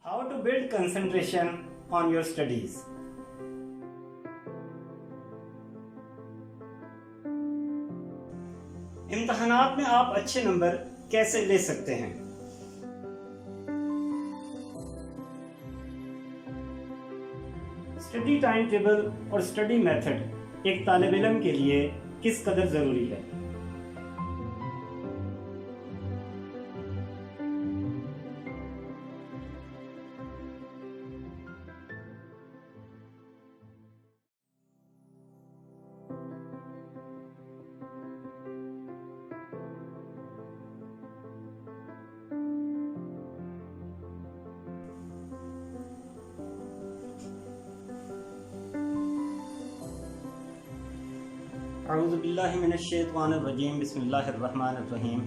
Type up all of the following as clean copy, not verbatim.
How to build concentration on your studies. इम्तहानात में आप अच्छे नंबर कैसे ले सकते हैं? स्टडी टाइम टेबल और स्टडी मेथड एक तालिब इल्म के लिए किस कदर ज़रूरी है? अऊज़ु बिल्लाहि मिनश्शैतानिर्रजीम बिस्मिल्लाहिर्रहमानिर्रहीम।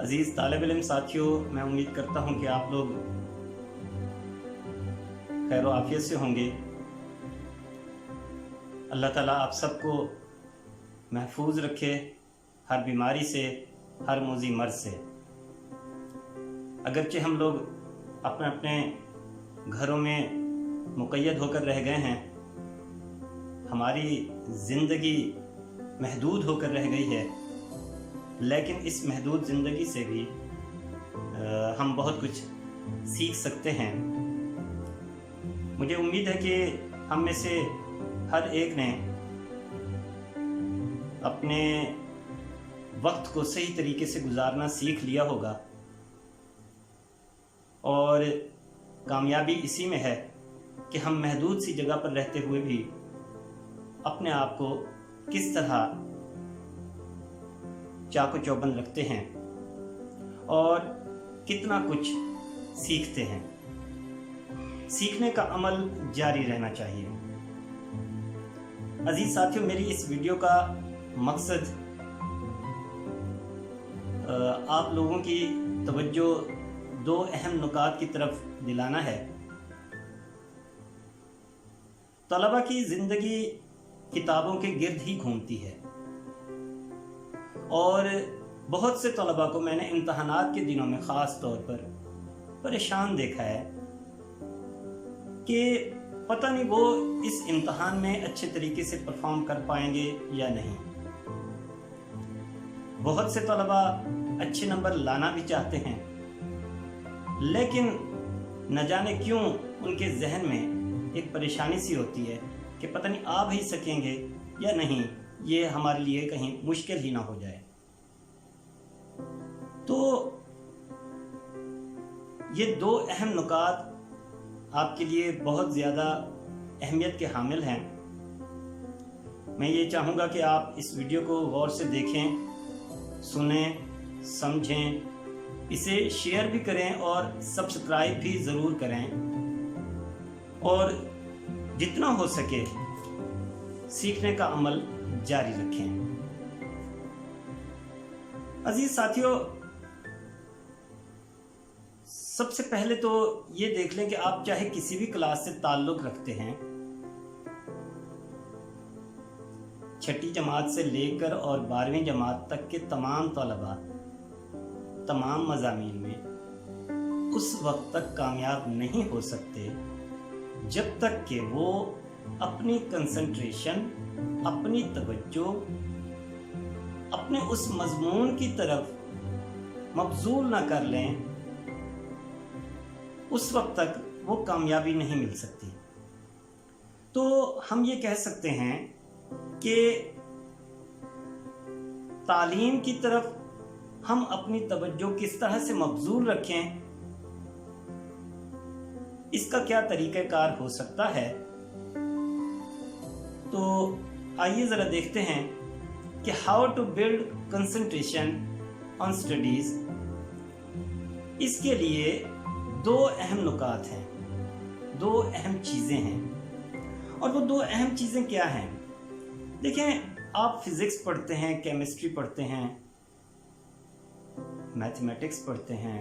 अज़ीज़ तालिब इल्म साथियों, मैं उम्मीद करता हूँ कि आप लोग खैर व आफियत से होंगे। अल्लाह ताला आप सबको महफूज रखे हर बीमारी से, हर मुज़ी मर्ज़ से। अगरचे हम लोग अपने अपने घरों में मुक़य्यद होकर रह गए हैं, हमारी ज़िंदगी महदूद होकर रह गई है, लेकिन इस महदूद ज़िंदगी से भी हम बहुत कुछ सीख सकते हैं। मुझे उम्मीद है कि हम में से हर एक ने अपने वक्त को सही तरीके से गुजारना सीख लिया होगा, और कामयाबी इसी में है कि हम महदूद सी जगह पर रहते हुए भी अपने आप को किस तरह चाको चौबंद रखते हैं और कितना कुछ सीखते हैं। सीखने का अमल जारी रहना चाहिए। अजीज साथियों, मेरी इस वीडियो का मकसद आप लोगों की तवज्जो दो अहम नुकात की तरफ दिलाना है। तलबा की ज़िंदगी किताबों के गिर्द ही घूमती है, और बहुत से तलबा को मैंने इम्तहानात के दिनों में ख़ास तौर पर परेशान देखा है कि पता नहीं वो इस इम्तहान में अच्छे तरीके से परफॉर्म कर पाएंगे या नहीं। बहुत से तलबा अच्छे नंबर लाना भी चाहते हैं, लेकिन न जाने क्यों उनके जहन में एक परेशानी सी होती है कि पता नहीं आ भी सकेंगे या नहीं, ये हमारे लिए कहीं मुश्किल ही ना हो जाए। तो ये दो अहम नुकात आपके लिए बहुत ज़्यादा अहमियत के हामिल हैं। मैं ये चाहूँगा कि आप इस वीडियो को गौर से देखें, सुनें, समझें, इसे शेयर भी करें और सब्सक्राइब भी ज़रूर करें, और जितना हो सके सीखने का अमल जारी रखें। अजीज साथियों, सबसे पहले तो ये देख लें कि आप चाहे किसी भी क्लास से ताल्लुक़ रखते हैं, छठी जमात से लेकर और 12वीं जमात तक के तमाम तलबा तमाम मज़ामीन में उस वक्त तक कामयाब नहीं हो सकते जब तक कि वो अपनी कंसंट्रेशन, अपनी तवज्जो अपने उस मजमून की तरफ मबजूल ना कर लें। उस वक्त तक वो कामयाबी नहीं मिल सकती। तो हम ये कह सकते हैं कि तालीम की तरफ हम अपनी तवज्जो किस तरह से मबजूल रखें, इसका क्या तरीक़ाकार हो सकता है। तो आइए ज़रा देखते हैं कि how to build concentration on studies. इसके लिए दो अहम नुकात हैं, दो अहम चीज़ें हैं, और वो दो अहम चीज़ें क्या हैं। देखें, आप फिज़िक्स पढ़ते हैं, केमिस्ट्री पढ़ते हैं, मैथमेटिक्स पढ़ते हैं,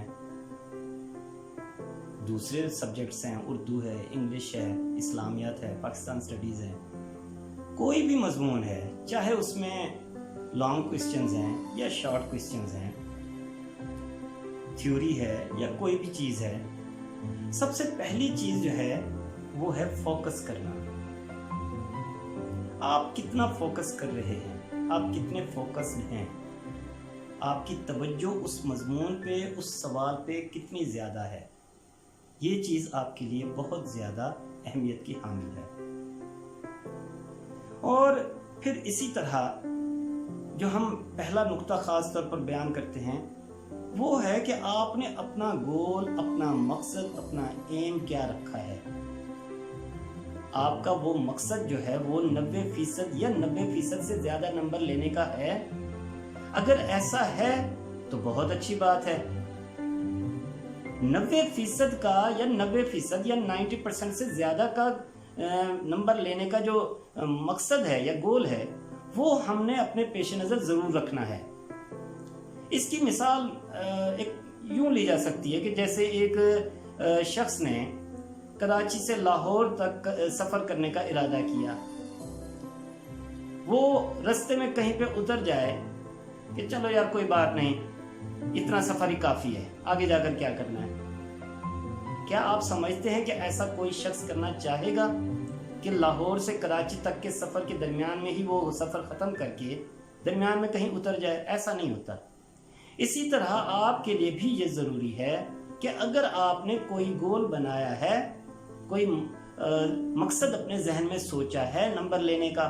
दूसरे सब्जेक्ट्स हैं, उर्दू है, इंग्लिश है, इस्लामियात है, पाकिस्तान स्टडीज़ है, कोई भी मजमून है, चाहे उसमें लॉन्ग क्वेश्चंस हैं या शॉर्ट क्वेश्चंस हैं, थ्योरी है या कोई भी चीज़ है, सबसे पहली चीज़ जो है वो है फोकस करना। आप कितना फोकस कर रहे हैं, आप कितने फोकस्ड हैं, आपकी तवज्जो उस मजमून पे, उस सवाल पे कितनी ज़्यादा है, ये चीज़ आपके लिए बहुत ज़्यादा अहमियत की हामिल है। और फिर इसी तरह जो हम पहला नुक्ता ख़ास तौर पर बयान करते हैं वो है कि आपने अपना गोल, अपना मकसद, अपना एम क्या रखा है। आपका वो मकसद जो है वो 90% या 90% से ज़्यादा नंबर लेने का है। अगर ऐसा है तो बहुत अच्छी बात है। 90% का या 90% या 90% से ज़्यादा का नंबर लेने का जो मकसद है या गोल है वो हमने अपने पेश नज़र ज़रूर रखना है। इसकी मिसाल एक यूं ली जा सकती है कि जैसे एक शख्स ने कराची से लाहौर तक सफ़र करने का इरादा किया। वो रास्ते में कहीं पे उतर जाए कि चलो यार कोई बात नहीं, इतना सफ़र ही काफ़ी है, आगे जाकर क्या करना है। क्या आप समझते हैं कि ऐसा कोई शख्स करना चाहेगा कि लाहौर से कराची तक के सफ़र के दरमियान में ही वो सफ़र ख़त्म करके दरमियान में कहीं उतर जाए? ऐसा नहीं होता। इसी तरह आपके लिए भी ये ज़रूरी है कि अगर आपने कोई गोल बनाया है, कोई मकसद अपने जहन में सोचा है नंबर लेने का,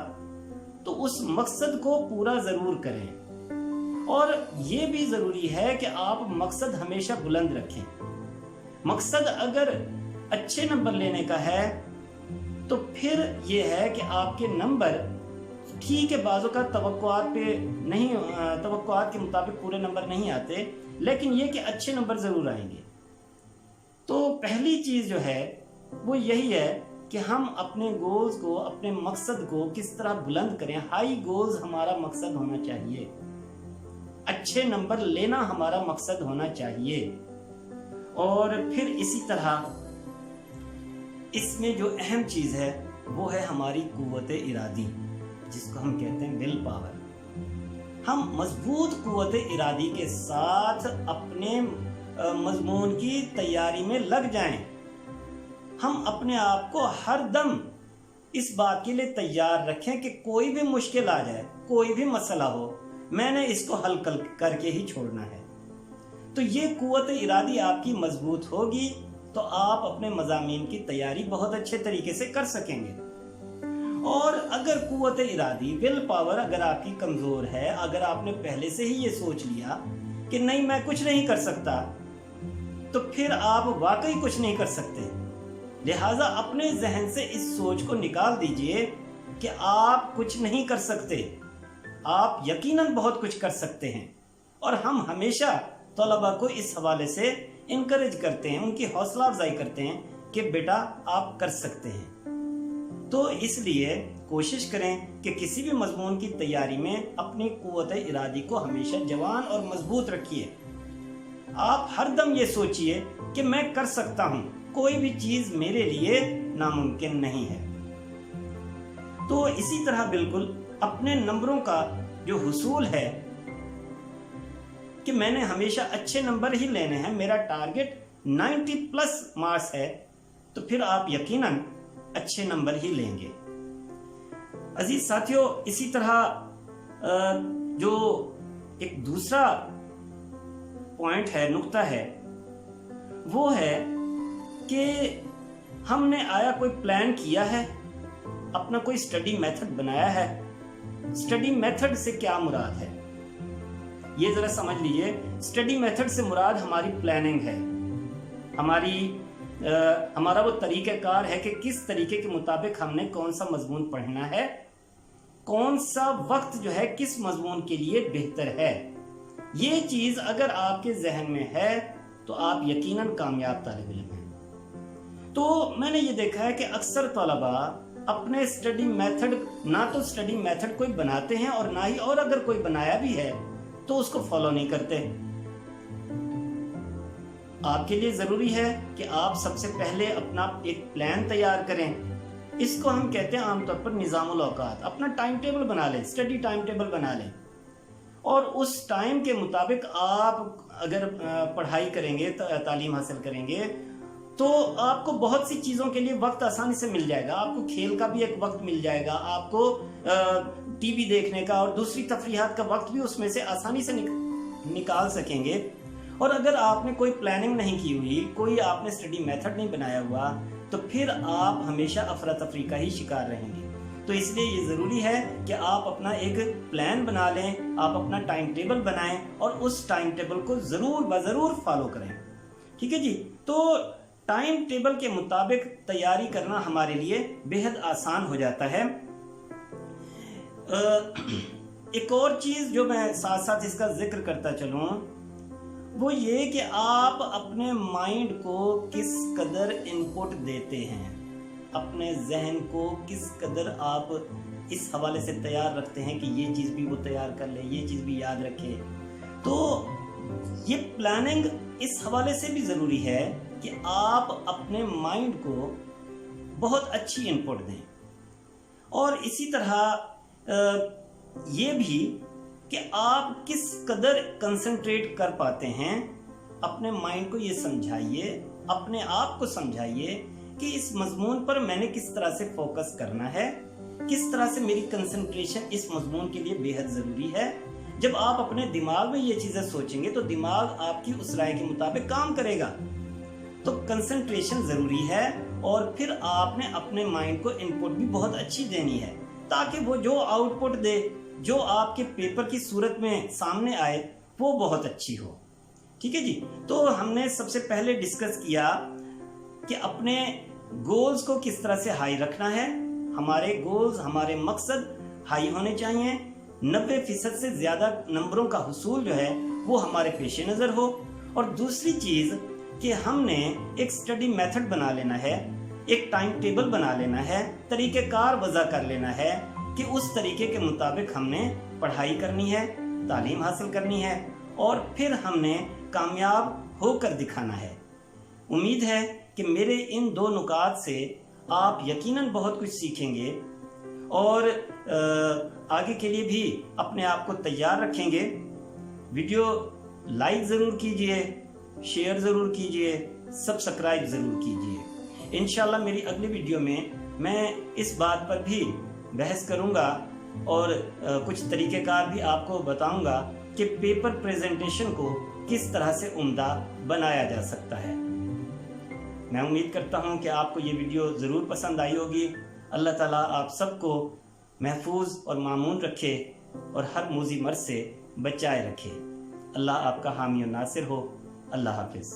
तो उस मकसद को पूरा ज़रूर करें। और ये भी ज़रूरी है कि आप मकसद हमेशा बुलंद रखें। मकसद अगर अच्छे नंबर लेने का है तो फिर ये है कि आपके नंबर ठीक है, बाज़ों का तवक्कुआत पे नहीं, तवक्कुआत के मुताबिक पूरे नंबर नहीं आते, लेकिन ये कि अच्छे नंबर ज़रूर आएंगे। तो पहली चीज़ जो है वो यही है कि हम अपने गोल्स को, अपने मकसद को किस तरह बुलंद करें। हाई गोल्स हमारा मकसद होना चाहिए, अच्छे नंबर लेना हमारा मकसद होना चाहिए। और फिर इसी तरह इसमें जो अहम चीज़ है वो है हमारी कुव्वत इरादी, जिसको हम कहते हैं विल पावर। हम मजबूत कुव्वत इरादी के साथ अपने मजमून की तैयारी में लग जाएं। हम अपने आप को हर दम इस बात के लिए तैयार रखें कि कोई भी मुश्किल आ जाए, कोई भी मसला हो, मैंने इसको हल करके ही छोड़ना है। तो ये कुव्वत इरादी आपकी मजबूत होगी तो आप अपने मज़ामीन की तैयारी बहुत अच्छे तरीके से कर सकेंगे। और अगर कुव्वत इरादी, विल पावर अगर आपकी कमज़ोर है, अगर आपने पहले से ही ये सोच लिया कि नहीं मैं कुछ नहीं कर सकता, तो फिर आप वाकई कुछ नहीं कर सकते। लिहाजा अपने जहन से इस सोच को निकाल दीजिए कि आप कुछ नहीं कर सकते, आप यकीनन बहुत कुछ कर सकते हैं। और हम हमेशा तलबा को इस हवाले से इनकरेज करते हैं, उनकी हौसला अफजाई करते हैं कि बेटा आप कर सकते हैं। तो इसलिए कोशिश करें कि किसी भी मजमून की तैयारी में अपनी कुव्वत इरादी को हमेशा जवान और मजबूत रखिए। आप हर दम ये सोचिए कि मैं कर सकता हूँ, कोई भी चीज़ मेरे लिए नामुमकिन नहीं है। तो इसी तरह बिल्कुल अपने नंबरों का जो हुसूल है कि मैंने हमेशा अच्छे नंबर ही लेने हैं, मेरा टारगेट 90+ मार्क्स है, तो फिर आप यकीनन अच्छे नंबर ही लेंगे। अजीज साथियों, इसी तरह जो एक दूसरा पॉइंट है, नुक्ता है, वो है कि हमने आया कोई प्लान किया है, अपना कोई स्टडी मेथड बनाया है। स्टडी मेथड से क्या मुराद है, ये जरा समझ लीजिए। स्टडी मेथड से मुराद हमारी प्लानिंग है, हमारा वो तरीक़ाकार है कि किस तरीके के मुताबिक हमने कौन सा मजमून पढ़ना है, कौन सा वक्त जो है किस मजमून के लिए बेहतर है। ये चीज़ अगर आपके जहन में है तो आप यकीनन कामयाब तालिब इल्म हैं। तो मैंने ये देखा है कि अक्सर तलबा अपने स्टडी मेथड, ना तो स्टडी मेथड कोई बनाते हैं और ना ही, और अगर कोई बनाया भी है तो उसको फॉलो नहीं करते। आपके लिए ज़रूरी है कि आप सबसे पहले अपना एक प्लान तैयार करें। इसको हम कहते हैं आमतौर पर निज़ामुल औकात। अपना टाइम टेबल बना लें, स्टडी टाइम टेबल बना लें। اور اس ٹائم کے مطابق آپ اگر پڑھائی کریں گے، تعلیم حاصل کریں گے، تو آپ کو بہت سی چیزوں کے لیے وقت آسانی سے مل جائے گا. آپ کو کھیل کا بھی ایک وقت مل جائے گا، آپ کو ٹی وی دیکھنے کا اور دوسری تفریحات کا وقت بھی اس میں سے آسانی سے نکال سکیں گے. اور اگر آپ نے کوئی پلاننگ نہیں کی ہوئی، کوئی آپ نے اسٹڈی میتھڈ نہیں بنایا ہوا، تو پھر آپ ہمیشہ افراتفری کا ہی شکار رہیں گے. تو اس لیے یہ ضروری ہے کہ آپ اپنا ایک پلان بنا لیں، آپ اپنا ٹائم ٹیبل بنائیں اور اس ٹائم ٹیبل کو ضرور فالو کریں. ٹھیک ہے جی. تو ٹائم ٹیبل کے مطابق تیاری کرنا ہمارے لیے بے حد آسان ہو جاتا ہے. ایک اور چیز جو میں ساتھ ساتھ اس کا ذکر کرتا چلوں، وہ یہ کہ آپ اپنے مائنڈ کو کس قدر انپٹ دیتے ہیں، اپنے ذہن کو کس قدر آپ اس حوالے سے تیار رکھتے ہیں کہ یہ چیز بھی وہ تیار کر لے، یہ چیز بھی یاد رکھے. تو یہ پلاننگ اس حوالے سے بھی ضروری ہے کہ آپ اپنے مائنڈ کو بہت اچھی انپٹ دیں. اور اسی طرح یہ بھی کہ آپ کس قدر کنسنٹریٹ کر پاتے ہیں. اپنے مائنڈ کو یہ سمجھائیے، اپنے آپ کو سمجھائیے کہ اس مضمون پر میں نے کس طرح سے فوکس کرنا ہے، کس طرح سے میری کنسنٹریشن اس مضمون کے لیے بے حد ضروری ہے. جب آپ اپنے دماغ میں یہ چیزیں سوچیں گے تو دماغ آپ کی اس رائے کے مطابق کام کرے گا. تو کنسنٹریشن ضروری ہے، اور پھر آپ نے اپنے مائنڈ کو انپٹ بھی بہت اچھی دینی ہے تاکہ وہ جو آؤٹ پٹ دے، جو آپ کے پیپر کی صورت میں سامنے آئے، وہ بہت اچھی ہو. ٹھیک ہے جی. تو ہم نے سب سے پہلے ڈسکس کیا کہ اپنے گولز کو کس طرح سے ہائی رکھنا ہے. ہمارے گولز، ہمارے مقصد ہائی ہونے چاہیے. 90% سے زیادہ نمبروں کا حصول جو ہے وہ ہمارے پیش نظر ہو. اور دوسری چیز کہ ہم نے ایک اسٹڈی میتھڈ بنا لینا ہے، ایک ٹائم ٹیبل بنا لینا ہے، طریقہ کار وضع کر لینا ہے کہ اس طریقے کے مطابق ہم نے پڑھائی کرنی ہے، تعلیم حاصل کرنی ہے، اور پھر ہم نے کامیاب ہو کر دکھانا ہے. امید ہے کہ میرے ان 2 نکات سے آپ یقیناً بہت کچھ سیکھیں گے اور آگے کے لیے بھی اپنے آپ کو تیار رکھیں گے. ویڈیو لائک ضرور کیجئے، شیئر ضرور کیجئے، سبسکرائب ضرور کیجئے. انشاءاللہ میری اگلی ویڈیو میں اس بات پر بھی بحث کروں گا اور کچھ طریقہ کار بھی آپ کو بتاؤں گا کہ پیپر پریزنٹیشن کو کس طرح سے عمدہ بنایا جا سکتا ہے. میں امید کرتا ہوں کہ آپ کو یہ ویڈیو ضرور پسند آئی ہوگی. اللہ تعالیٰ آپ سب کو محفوظ اور مامون رکھے اور ہر موذی مرض سے بچائے رکھے. اللہ آپ کا حامی و ناصر ہو. اللہ حافظ.